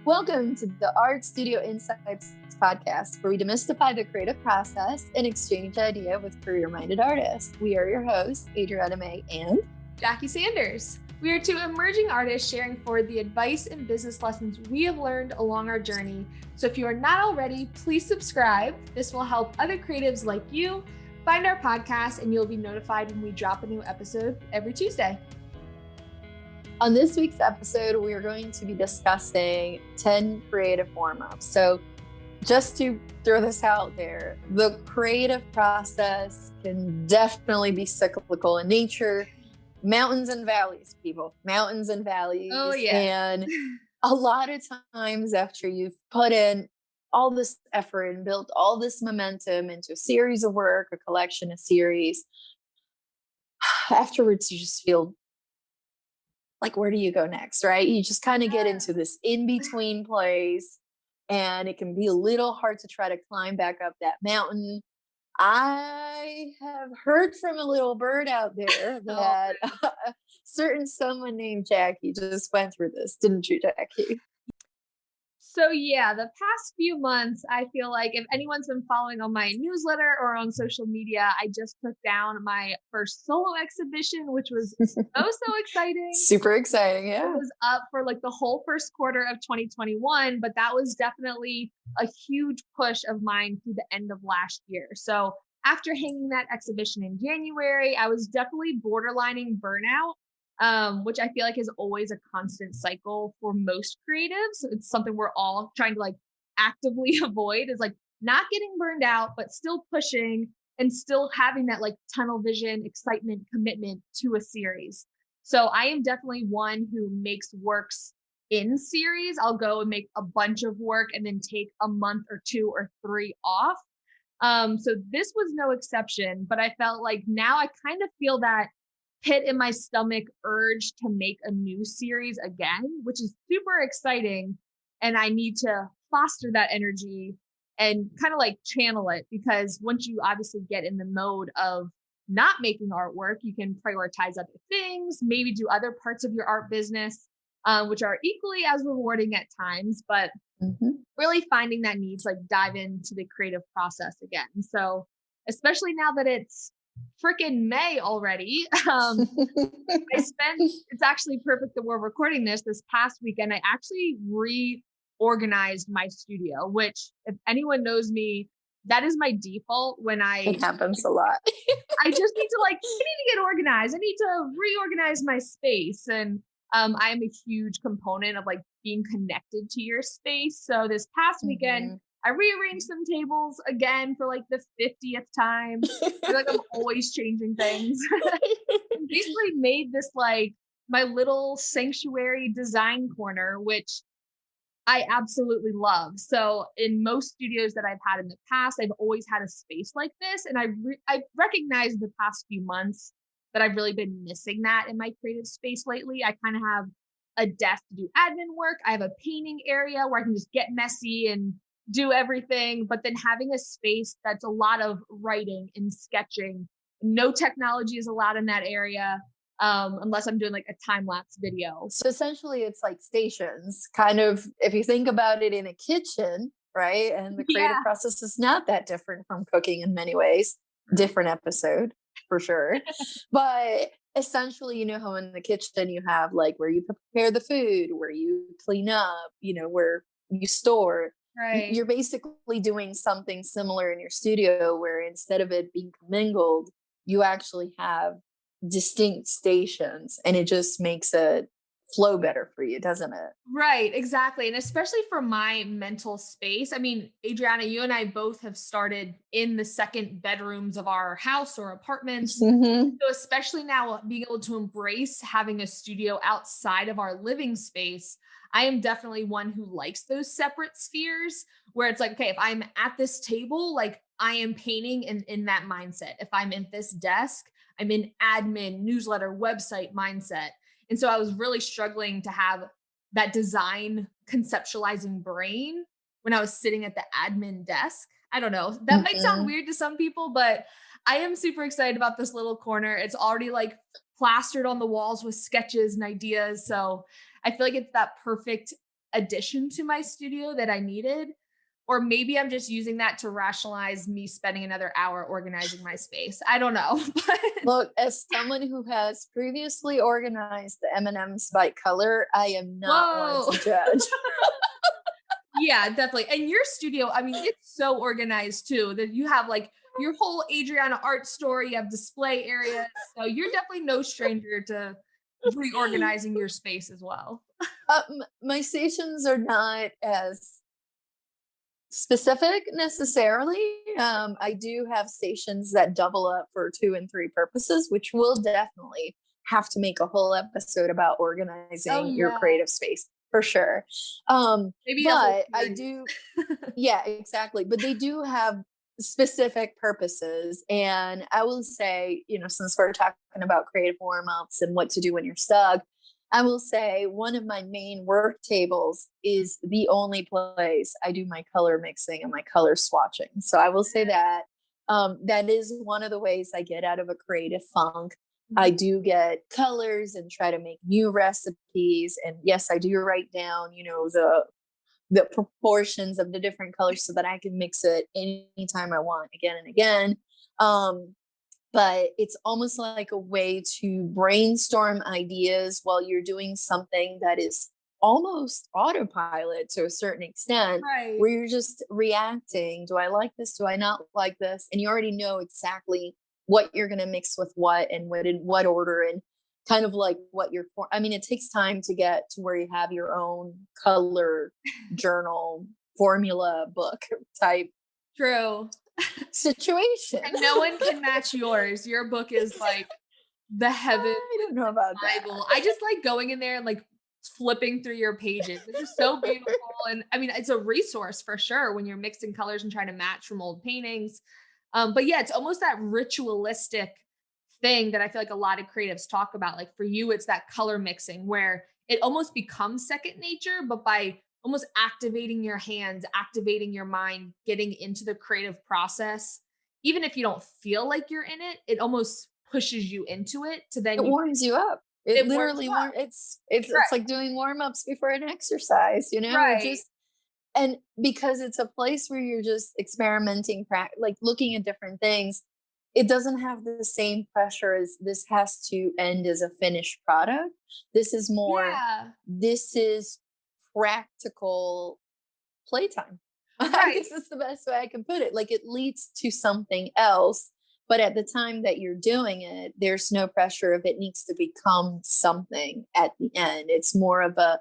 Welcome to the Art Studio Insights podcast, where we demystify the creative process and exchange idea with career-minded artists. We are your hosts, Adriana May and Jackie Sanders. We are two emerging artists sharing forward the advice and business lessons we have learned along our journey. So if you are not already, please subscribe. This will help other creatives like you find our podcast, and you'll be notified when we drop a new episode every Tuesday. On this week's episode, we are going to be discussing 10 creative warm-ups. So just to throw this out there, the creative process can definitely be cyclical in nature. Mountains and valleys, people. Mountains and valleys. Oh, yeah. And a lot of times after you've put in all this effort and built all this momentum into a series of work, a collection, a series, afterwards you just feel like, where do you go next, right? You just kind of get into this in-between place, and it can be a little hard to try to climb back up that mountain. I have heard from a little bird out there that certain someone named Jackie just went through this, didn't you, Jackie? So yeah, the past few months, I feel like if anyone's been following on my newsletter or on social media, I just took down my first solo exhibition, which was so exciting. Super exciting, yeah. It was up for like the whole first quarter of 2021, but that was definitely a huge push of mine through the end of last year. So after hanging that exhibition in January, I was definitely borderlining burnout. Which I feel like is always a constant cycle for most creatives. It's something we're all trying to like actively avoid, is like not getting burned out, but still pushing and still having that like tunnel vision, excitement, commitment to a series. So I am definitely one who makes works in series. I'll go and make a bunch of work and then take a month or 2 or 3 off. So this was no exception, but I felt like now I kind of feel that pit in my stomach urge to make a new series again, which is super exciting. And I need to foster that energy and kind of like channel it, because once you obviously get in the mode of not making artwork, you can prioritize other things, maybe do other parts of your art business, which are equally as rewarding at times, but really finding that need to like dive into the creative process again. So especially now that it's freaking May already. It's actually perfect that we're recording this past weekend. I actually reorganized my studio, which if anyone knows me, that is my default when it happens a lot. I just need to I need to get organized. I need to reorganize my space. And I am a huge component of like being connected to your space. So this past weekend, I rearranged some tables again for like the 50th time. I feel like I'm always changing things. Basically made this like my little sanctuary design corner, which I absolutely love. So in most studios that I've had in the past, I've always had a space like this. And I recognized the past few months that I've really been missing that in my creative space lately. I kind of have a desk to do admin work. I have a painting area where I can just get messy and do everything, but then having a space that's a lot of writing and sketching. No technology is allowed in that area, unless I'm doing like a time-lapse video. So essentially it's like stations, kind of, if you think about it in a kitchen, right? And the creative process is not that different from cooking in many ways. Different episode for sure. But essentially, you know how in the kitchen you have like where you prepare the food, where you clean up, where you store. Right. You're basically doing something similar in your studio, where instead of it being commingled, you actually have distinct stations, and it just makes it flow better for you, doesn't it? Right, exactly. And especially for my mental space. I mean, Adriana, you and I both have started in the second bedrooms of our house or apartments. So especially now being able to embrace having a studio outside of our living space, I am definitely one who likes those separate spheres where it's like, okay, if I'm at this table, like I am painting in that mindset. If I'm at this desk, I'm in admin, newsletter, website mindset. And so I was really struggling to have that design conceptualizing brain when I was sitting at the admin desk. I don't know. That might sound weird to some people, but I am super excited about this little corner. It's already like plastered on the walls with sketches and ideas. So I feel like it's that perfect addition to my studio that I needed. Or maybe I'm just using that to rationalize me spending another hour organizing my space. I don't know. But Look, as someone who has previously organized the M&Ms by color, I am not one whoa. to judge. Yeah, definitely. And your studio, I mean, it's so organized too that you have like your whole Adriana art store, you have display areas. So you're definitely no stranger to reorganizing your space as well. My stations are not as specific necessarily. I do have stations that double up for 2 and 3 purposes, which will definitely have to make a whole episode about Oh organizing your yeah. creative space for sure. Maybe a whole But I series. do, yeah, exactly. But they do have specific purposes. And I will say, since we're talking about creative warm ups and what to do when you're stuck, I will say one of my main work tables is the only place I do my color mixing and my color swatching. So I will say that that is one of the ways I get out of a creative funk. I Mhm. do get colors and try to make new recipes. And yes, I do write down, the proportions of the different colors so that I can mix it anytime I want again and again. Um, but it's almost like a way to brainstorm ideas while you're doing something that is almost autopilot to a certain extent, Right. where you're just reacting. Do I like this? Do I not like this? And you already know exactly what you're going to mix with what and what in what order, and kind of like what you're for. I mean, it takes time to get to where you have your own color journal formula book type True. situation. And no one can match yours. Your book is like the heavens, I don't know like about the that. Bible. I just like going in there and like flipping through your pages. They're just so beautiful. And I mean, it's a resource for sure when you're mixing colors and trying to match from old paintings. But yeah, it's almost that ritualistic thing that I feel like a lot of creatives talk about. Like for you, it's that color mixing where it almost becomes second nature, but by almost activating your hands, activating your mind, getting into the creative process, even if you don't feel like you're in it, it almost pushes you into it to then It you warms you up. It it warms literally you up. warm it's Right. like doing warm-ups before an exercise, it Right. just. And because it's a place where you're just experimenting, like looking at different things, it doesn't have the same pressure as this has to end as a finished product. This is more, Yeah. this is practical playtime. I Right. guess that's the best way I can put it. Like it leads to something else, but at the time that you're doing it, there's no pressure if it needs to become something at the end. It's more of a,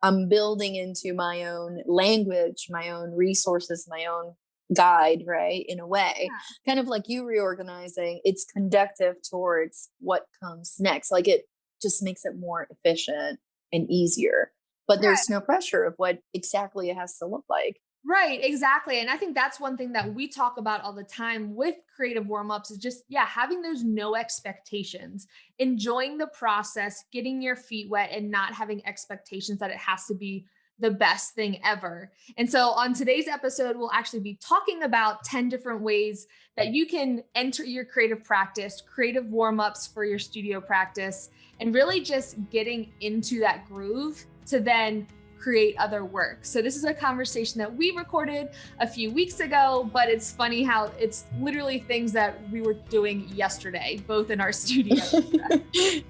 I'm building into my own language, my own resources, my own guide, right? In a way, Yeah. kind of like you reorganizing, it's conductive towards what comes next. Like it just makes it more efficient and easier, but there's no pressure of what exactly it has to look like. Right, exactly. And I think that's one thing that we talk about all the time with creative warm ups is just, yeah, having those no expectations, enjoying the process, getting your feet wet, and not having expectations that it has to be the best thing ever. And so on today's episode, we'll actually be talking about 10 different ways that you can enter your creative practice, creative warm ups for your studio practice, and really just getting into that groove to then create other work. So this is a conversation that we recorded a few weeks ago, but it's funny how it's literally things that we were doing yesterday, both in our studio.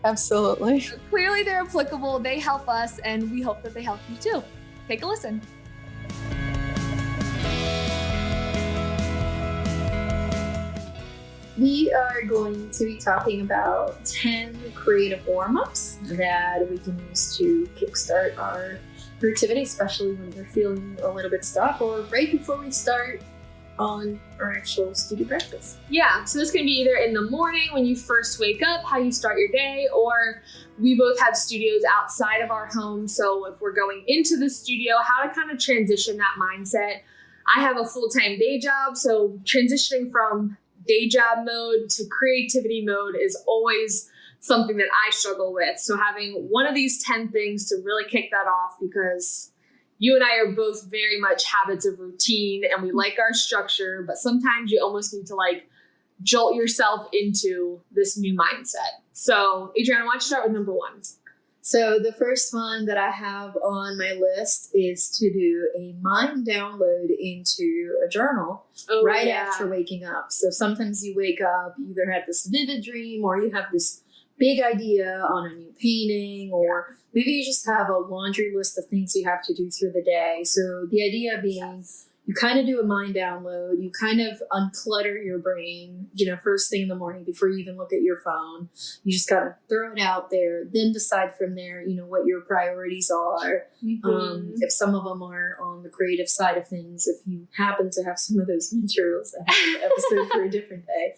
Absolutely. So clearly they're applicable, they help us, and we hope that they help you too. Take a listen. We are going to be talking about 10 creative warm ups that we can use to kickstart our creativity, especially when we're feeling a little bit stuck or right before we start on our actual studio practice. Yeah, so this can be either in the morning when you first wake up, how you start your day, or we both have studios outside of our home. So if we're going into the studio, how to kind of transition that mindset. I have a full-time day job, so transitioning from day job mode to creativity mode is always something that I struggle with. So having one of these 10 things to really kick that off, because you and I are both very much habits of routine and we like our structure, but sometimes you almost need to like jolt yourself into this new mindset. So Adriana, why don't you start with number one? So the first one that I have on my list is to do a mind download into a journal right after waking up. So sometimes you wake up, you either have this vivid dream or you have this big idea on a new painting, or maybe you just have a laundry list of things you have to do through the day. So the idea being you kind of do a mind download, you kind of unclutter your brain, first thing in the morning before you even look at your phone. You just got to throw it out there, then decide from there, what your priorities are. If some of them are on the creative side of things, if you happen to have some of those materials at hand, episode for a different day.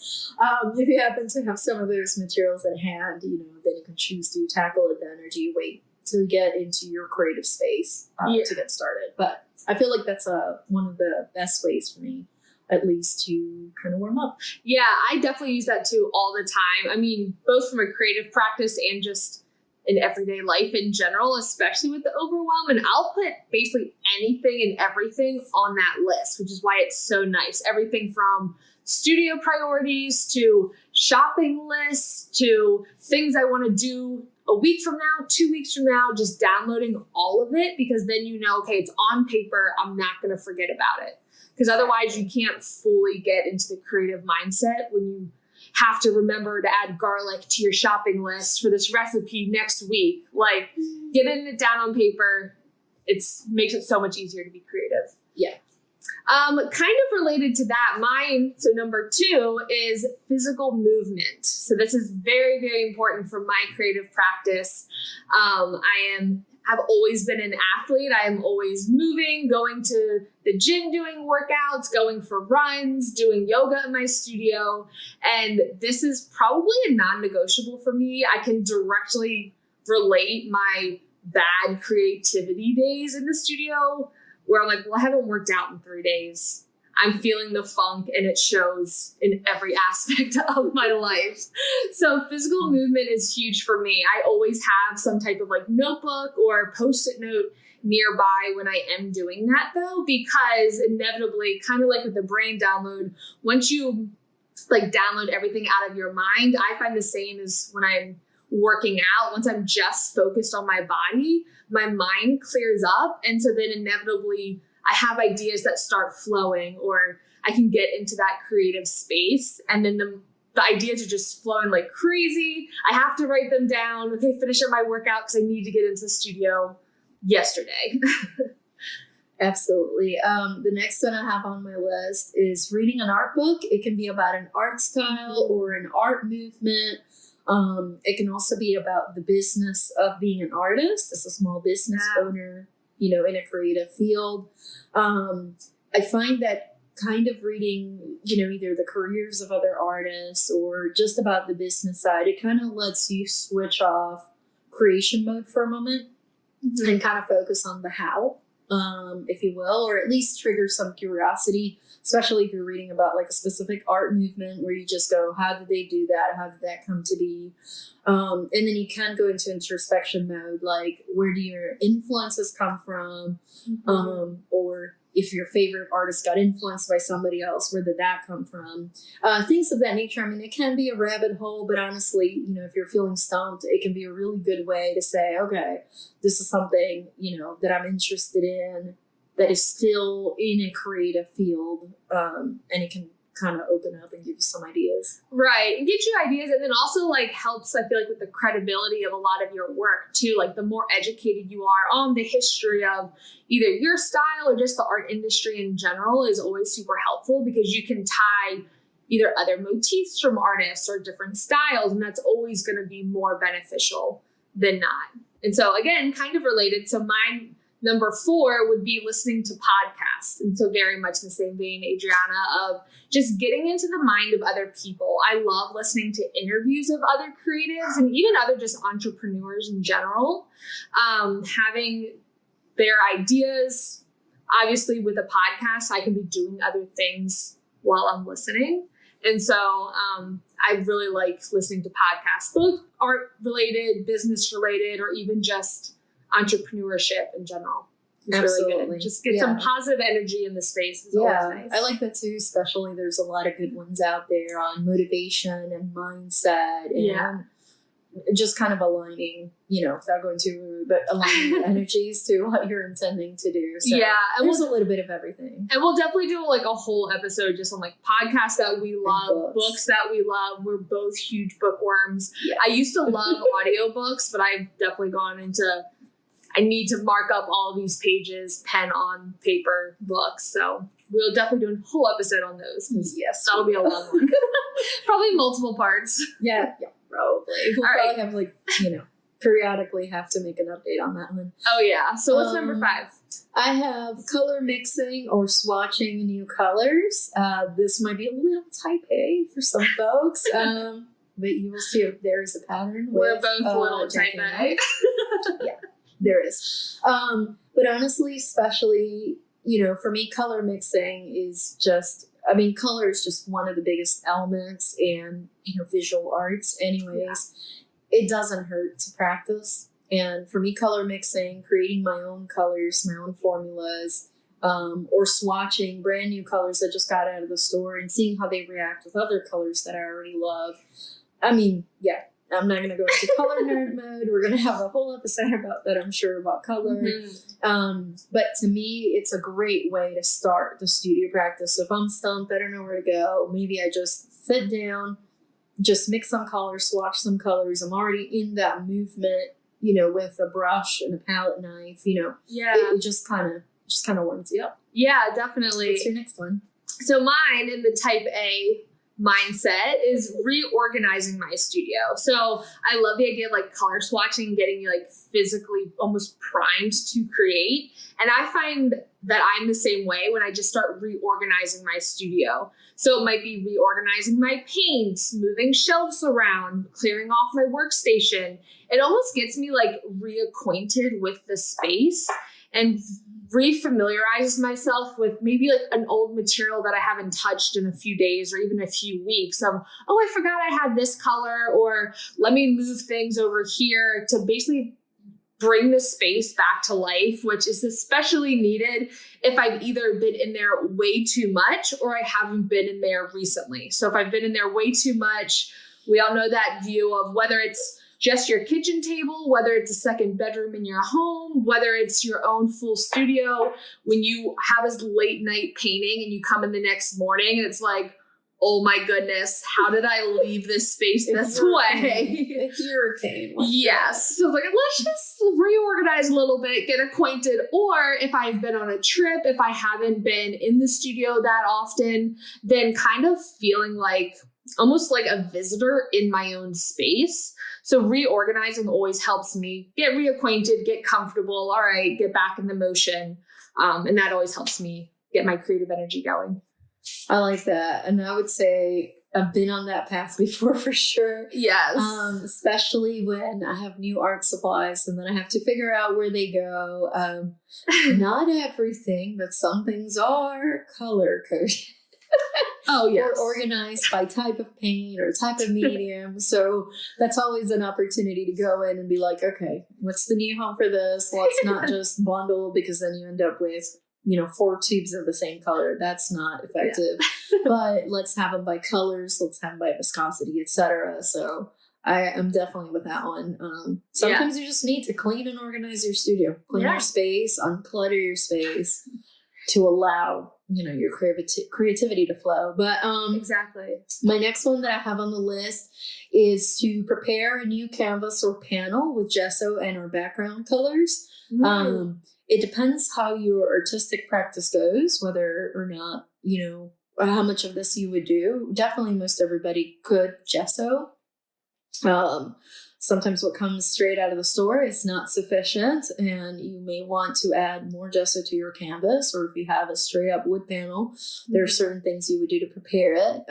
If you happen to have some of those materials at hand, then you can choose to tackle it then, or do you wait to get into your creative space to get started. But I feel like that's one of the best ways for me, at least, to kind of warm up. Yeah, I definitely use that too all the time. I mean, both from a creative practice and just in everyday life in general, especially with the overwhelm. And I'll put basically anything and everything on that list, which is why it's so nice. Everything from studio priorities to shopping lists to things I want to do a week from now, 2 weeks from now, just downloading all of it, because then okay, it's on paper. I'm not going to forget about it, because otherwise you can't fully get into the creative mindset when you have to remember to add garlic to your shopping list for this recipe next week. Like, getting it down on paper, makes it so much easier to be creative. Yeah. Kind of related to that, so number 2 is physical movement. So this is very, very important for my creative practice. I've always been an athlete. I am always moving, going to the gym, doing workouts, going for runs, doing yoga in my studio. And this is probably a non-negotiable for me. I can directly relate my bad creativity days in the studio where I'm like, well, I haven't worked out in 3 days. I'm feeling the funk, and it shows in every aspect of my life. So physical movement is huge for me. I always have some type of notebook or Post-it note nearby when I am doing that, though, because inevitably, kind of like with the brain download, once you download everything out of your mind, I find the same as when I'm working out. Once I'm just focused on my body, my mind clears up. And so then inevitably I have ideas that start flowing, or I can get into that creative space. And then the ideas are just flowing like crazy. I have to write them down. Okay, finish up my workout because I need to get into the studio yesterday. Absolutely. The next one I have on my list is reading an art book. It can be about an art style or an art movement. It can also be about the business of being an artist as a small business owner, in a creative field. I find that kind of reading, either the careers of other artists or just about the business side, it kind of lets you switch off creation mode for a moment and kind of focus on the how, if you will, or at least trigger some curiosity, especially if you're reading about a specific art movement where you just go, how did they do that? How did that come to be? And then you can go into introspection mode, where do your influences come from? Or if your favorite artist got influenced by somebody else, where did that come from? Things of that nature. I mean, it can be a rabbit hole, but honestly, if you're feeling stumped, it can be a really good way to say, okay, this is something, that I'm interested in that is still in a creative field. And it can kind of open up and give you some ideas. Right. It gives you ideas, and then also helps, I feel with the credibility of a lot of your work too. The more educated you are on the history of either your style or just the art industry in general is always super helpful, because you can tie either other motifs from artists or different styles, and that's always going to be more beneficial than not. And so again, kind of related. So mine, number 4, would be listening to podcasts. And so very much in the same vein, Adriana, of just getting into the mind of other people. I love listening to interviews of other creatives and even other just entrepreneurs in general, having their ideas. Obviously, with a podcast, I can be doing other things while I'm listening. And so I really like listening to podcasts, both art related, business related, or even just entrepreneurship in general. It's Absolutely. Really good. Just get some positive energy in the space. Is always nice. I like that too, especially there's a lot of good ones out there on motivation and mindset and just kind of aligning, without going too, but aligning the energies to what you're intending to do. So yeah, and there's a little bit of everything. And we'll definitely do like a whole episode just on like podcasts that we love, books that we love. We're both huge bookworms. Yeah. I used to love audiobooks, but I've definitely gone into, I need to mark up all of these pages, pen on paper books. So we'll definitely do a whole episode on those. Yes. That'll be a long one. Probably multiple parts. Yeah, probably. We'll probably have periodically have to make an update on that one. Oh yeah. So what's number 5? I have color mixing or swatching new colors. This might be a little type A for some folks. But you will see if there is a pattern. We're both little type A. Yeah, there is. But honestly, especially, for me, color mixing is just, color is just one of the biggest elements in, visual arts anyways. Yeah. It doesn't hurt to practice. And for me, color mixing, creating my own colors, my own formulas, or swatching brand new colors that just got out of the store and seeing how they react with other colors that I already love. Yeah, I'm not going to go into color nerd mode. We're going to have a whole episode about that, I'm sure, about color. Mm-hmm. But to me, it's a great way to start the studio practice. So if I'm stumped, I don't know where to go, maybe I just sit down, just mix some colors, swatch some colors. I'm already in that movement, with a brush and a palette knife, Yeah. It just kind of warms you up. Yeah, definitely. What's your next one? So mine in the type A mindset is reorganizing my studio. So I love the idea of like color swatching, getting you like physically almost primed to create. And I find that I'm the same way when I just start reorganizing my studio. So it might be reorganizing my paints, moving shelves around, clearing off my workstation. It almost gets me like reacquainted with the space and refamiliarizes myself with maybe like an old material that I haven't touched in a few days or even a few weeks of, I forgot I had this color, or let me move things over here to basically bring the space back to life, which is especially needed if I've either been in there way too much or I haven't been in there recently. So if I've been in there way too much, we all know that view of whether it's just your kitchen table, whether it's a second bedroom in your home, whether it's your own full studio, when you have a late night painting and you come in the next morning and it's like, oh my goodness, how did I leave this space this way? A hurricane. Yes. So like, let's just reorganize a little bit, get acquainted. Or if I've been on a trip, if I haven't been in the studio that often, then kind of feeling like almost like a visitor in my own space. So reorganizing always helps me get reacquainted, get comfortable. All right, get back in the motion. And that always helps me get my creative energy going. I like that. And I would say I've been on that path before for sure. Yes. Especially when I have new art supplies and then I have to figure out where they go. Not everything, but some things are color coded. Oh, yes. Or organized by type of paint or type of medium. So that's always an opportunity to go in and be like, okay, what's the new home for this? Let's not just bundle, because then you end up with 4 tubes of the same color. That's not effective. Yeah. But let's have them by colors. Let's have them by viscosity, etc. So I am definitely with that one. Sometimes you just need to clean and organize your studio, clean your space, unclutter your space to allow your creativity to flow. But exactly. My next one that I have on the list is to prepare a new canvas or panel with gesso and or background colors. It depends how your artistic practice goes, whether or not, how much of this you would do. Definitely most everybody could gesso. Sometimes what comes straight out of the store is not sufficient, and you may want to add more gesso to your canvas, or if you have a straight up wood panel, there are certain things you would do to prepare it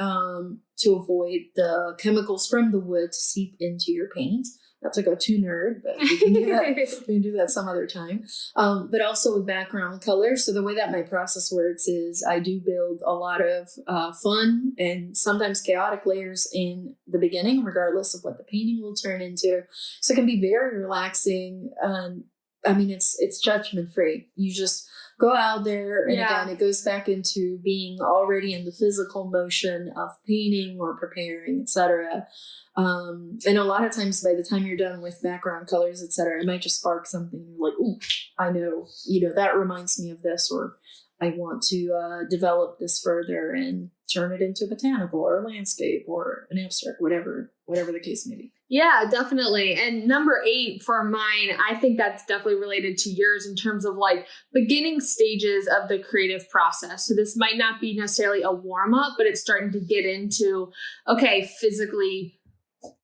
to avoid the chemicals from the wood to seep into your paint. Not to go too nerd, but we can do that. We can do that some other time. But also with background colors. So the way that my process works is I do build a lot of fun and sometimes chaotic layers in the beginning, regardless of what the painting will turn into. So it can be very relaxing. It's judgment free. You just go out there. And Yeah. again, it goes back into being already in the physical motion of painting or preparing, etc. And a lot of times by the time you're done with background colors, etc., it might just spark something. You're like, ooh, I know, that reminds me of this, or I want to develop this further and turn it into botanical or landscape or an abstract, whatever the case may be. Yeah, definitely. And number 8 for mine, I think that's definitely related to yours in terms of like beginning stages of the creative process. So this might not be necessarily a warm up, but it's starting to get into, okay, physically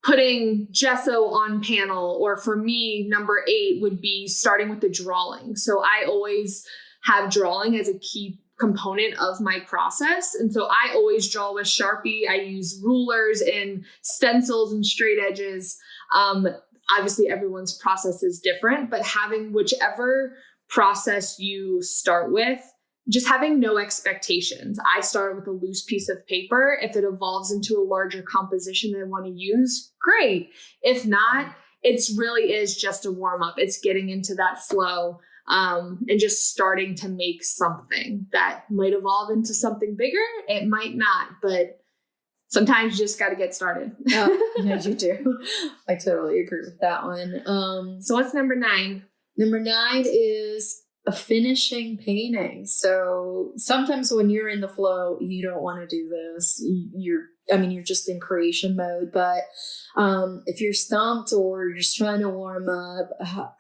putting gesso on panel. Or for me, number 8 would be starting with the drawing. So I always have drawing as a key component of my process. And so I always draw with Sharpie. I use rulers and stencils and straight edges. Obviously, everyone's process is different, but having whichever process you start with, just having no expectations. I start with a loose piece of paper. If it evolves into a larger composition that I want to use, great. If not, it's really is just a warm up. It's getting into that flow. And just starting to make something that might evolve into something bigger. It might not, but sometimes you just got to get started. Oh, yeah, you do. I totally agree with that one. So what's number 9? Number 9 is a finishing painting. So sometimes when you're in the flow, you don't want to do this. You're just in creation mode. But if you're stumped or you're just trying to warm up,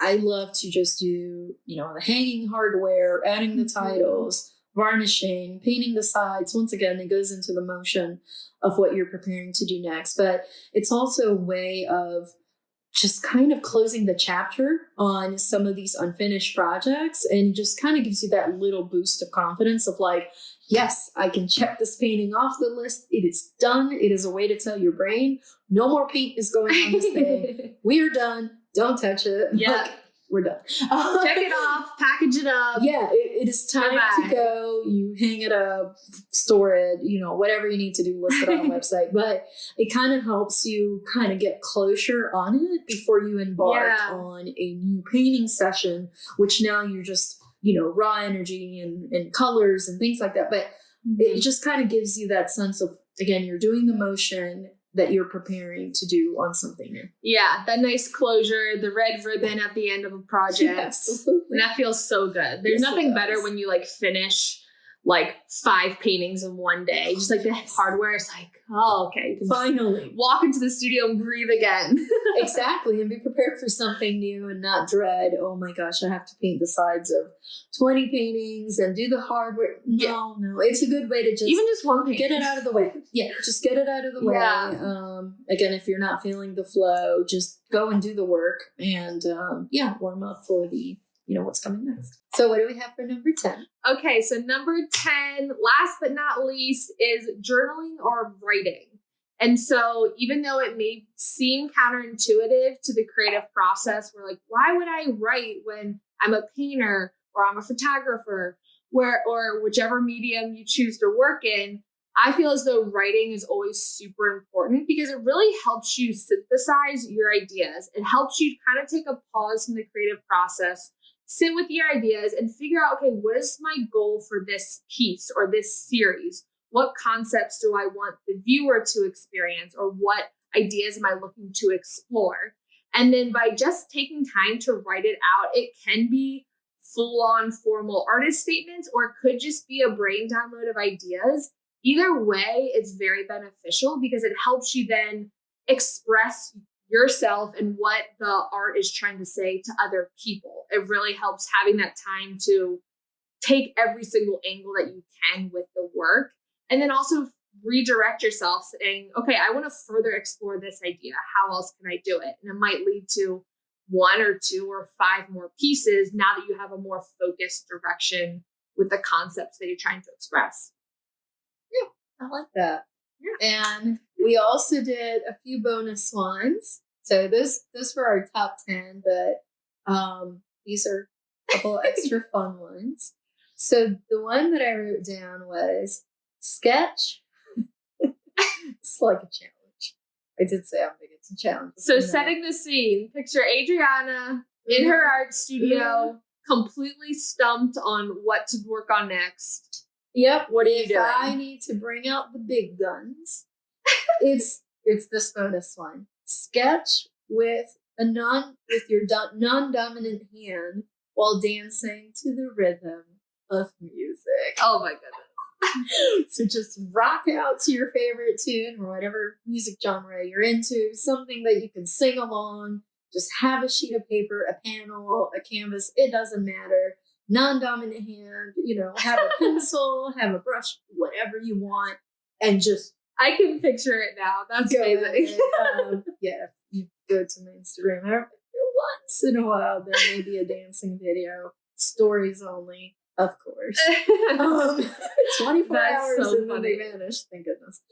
I love to just do, the hanging hardware, adding the titles, varnishing, painting the sides. Once again, it goes into the motion of what you're preparing to do next. But it's also a way of just kind of closing the chapter on some of these unfinished projects, and just kind of gives you that little boost of confidence of like, yes, I can check this painting off the list. It is done. It is a way to tell your brain, no more paint is going on this thing. We are done. Don't touch it. Yeah. Like, we're done. Check it off, package it up. Yeah, it is time to go. You hang it up, store it, whatever you need to do, list it on a website. But it kind of helps you kind of get closure on it before you embark on a new painting session, which now you're just, raw energy and colors and things like that. But it just kind of gives you that sense of, again, you're doing the motion that you're preparing to do on something new. Yeah, that nice closure, the red ribbon at the end of a project. Yes, and that feels so good. There's nothing better when you finish 5 paintings in one day. Just the hardware is oh, okay. You can finally walk into the studio and breathe again. Exactly. And be prepared for something new and not dread, oh my gosh, I have to paint the sides of 20 paintings and do the hardware. No. It's a good way to just one painting. Get it out of the way. Yeah, just get it out of the way. Again, if you're not feeling the flow, just go and do the work and warm up for the what's coming next. So what do we have for number 10? Okay, so number 10, last but not least, is journaling or writing. And so even though it may seem counterintuitive to the creative process, we're like, why would I write when I'm a painter or I'm a photographer, or whichever medium you choose to work in? I feel as though writing is always super important because it really helps you synthesize your ideas. It helps you kind of take a pause from the creative process, sit with your ideas and figure out, okay, what is my goal for this piece or this series? What concepts do I want the viewer to experience, or what ideas am I looking to explore? And then by just taking time to write it out, it can be full-on formal artist statements, or it could just be a brain download of ideas. Either way, it's very beneficial because it helps you then express yourself and what the art is trying to say to other people. It really helps having that time to take every single angle that you can with the work, and then also redirect yourself saying, okay, I want to further explore this idea. How else can I do it? And it might lead to 1 or 2 or 5 more pieces now that you have a more focused direction with the concepts that you're trying to express. Yeah, I like that. Yeah. And we also did a few bonus ones. So those were our top 10, but these are a couple extra fun ones. So the one that I wrote down was sketch. It's like a challenge. I did say how big it's a challenge. So setting the scene, picture Adriana in her art studio, completely stumped on what to work on next, Yep. what are you doing? I need to bring out the big guns, it's this bonus one. Sketch with your non-dominant hand while dancing to the rhythm of music. Oh my goodness. So just rock out to your favorite tune or whatever music genre you're into, something that you can sing along. Just have a sheet of paper, a panel, a canvas, it doesn't matter. Non-dominant hand, have a pencil, have a brush, whatever you want, and just I can picture it now. That's amazing. Yeah, you go to my Instagram. Once in a while, there may be a dancing video. Stories only, of course. 24 That's hours so and then they funny. vanish. Thank goodness.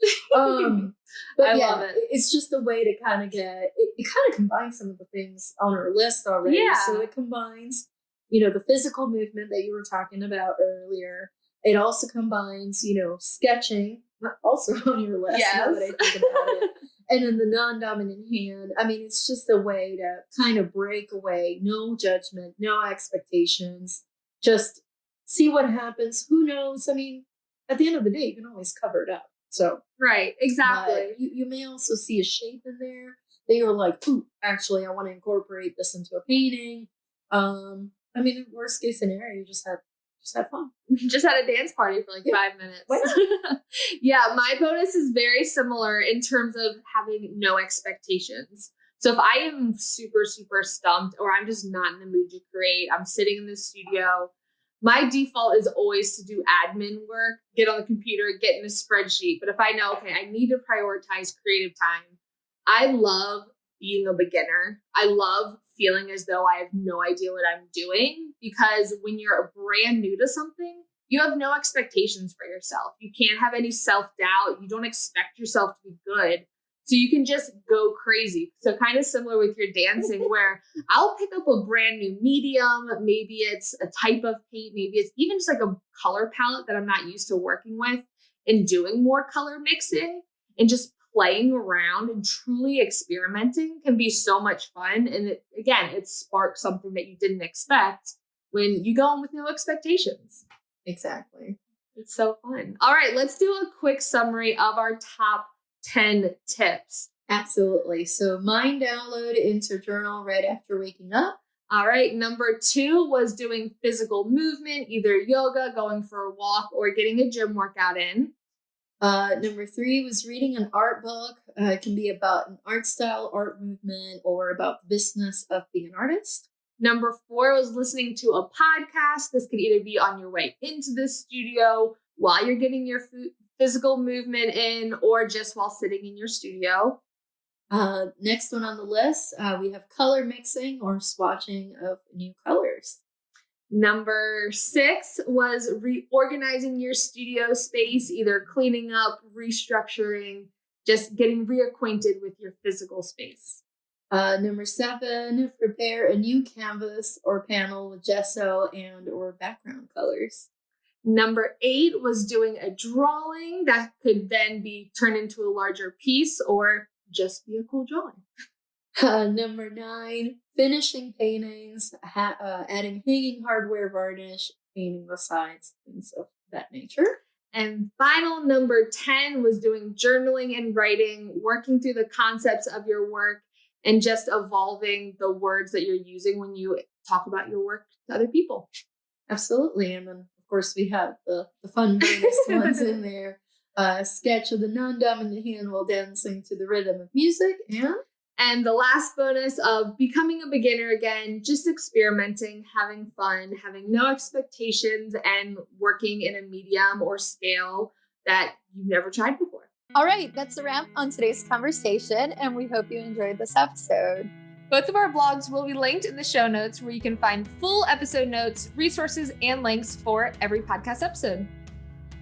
But I yeah, love it. it's just a way to kind of it kind of combines some of the things on our list already. Yeah. So it combines, the physical movement that you were talking about earlier. It also combines, sketching, also on your list now that I think about it. And then the non-dominant hand. I mean, it's just a way to kind of break away. No judgment, no expectations. Just see what happens. Who knows? I mean, at the end of the day, you can always cover it up. So right, exactly. you may also see a shape in there that you're like, ooh, actually, I want to incorporate this into a painting. I mean, worst case scenario, you just have fun. Just had a dance party for like 5 minutes. Yeah, my bonus is very similar in terms of having no expectations. So if I am super, super stumped or I'm just not in the mood to create, I'm sitting in the studio, my default is always to do admin work, get on the computer, get in a spreadsheet. But if I know, okay, I need to prioritize creative time, I love being a beginner. I love feeling as though I have no idea what I'm doing, because when you're brand new to something, you have no expectations for yourself. You can't have any self-doubt. You don't expect yourself to be good. So you can just go crazy. So kind of similar with your dancing, where I'll pick up a brand new medium. Maybe it's a type of paint. Maybe it's even just like a color palette that I'm not used to working with, and doing more color mixing and just playing around and truly experimenting can be so much fun. And it sparks something that you didn't expect when you go in with no expectations. Exactly. It's so fun. All right, let's do a quick summary of our top 10 tips. Absolutely. So mine download into journal right after waking up. All right, number 2 was doing physical movement, either yoga, going for a walk, or getting a gym workout in. Number 3 was reading an art book. It can be about an art style, art movement, or about the business of being an artist. Number 4 was listening to a podcast. This could either be on your way into the studio, while you're getting your physical movement in, or just while sitting in your studio. Next one on the list, we have color mixing or swatching of new colors. Number 6 was reorganizing your studio space, either cleaning up, restructuring, just getting reacquainted with your physical space. Number 7, prepare a new canvas or panel with gesso and or background colors. Number 8 was doing a drawing that could then be turned into a larger piece or just be a cool drawing. Number 9, finishing paintings, adding hanging hardware varnish, painting the sides, things of that nature. And final number 10 was doing journaling and writing, working through the concepts of your work, and just evolving the words that you're using when you talk about your work to other people. Absolutely. And then, of course, we have the fun bonus ones in there. Sketch of the non-dominant hand while dancing to the rhythm of music. And the last bonus of becoming a beginner again, just experimenting, having fun, having no expectations, and working in a medium or scale that you've never tried before. All right, that's a wrap on today's conversation, and we hope you enjoyed this episode. Both of our blogs will be linked in the show notes, where you can find full episode notes, resources, and links for every podcast episode.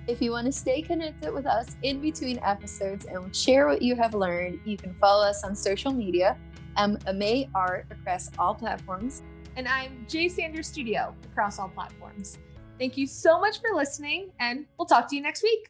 If you want to stay connected with us in between episodes and share what you have learned, you can follow us on social media. I'm Amay Art across all platforms. And I'm J Sanders Studio across all platforms. Thank you so much for listening, and we'll talk to you next week.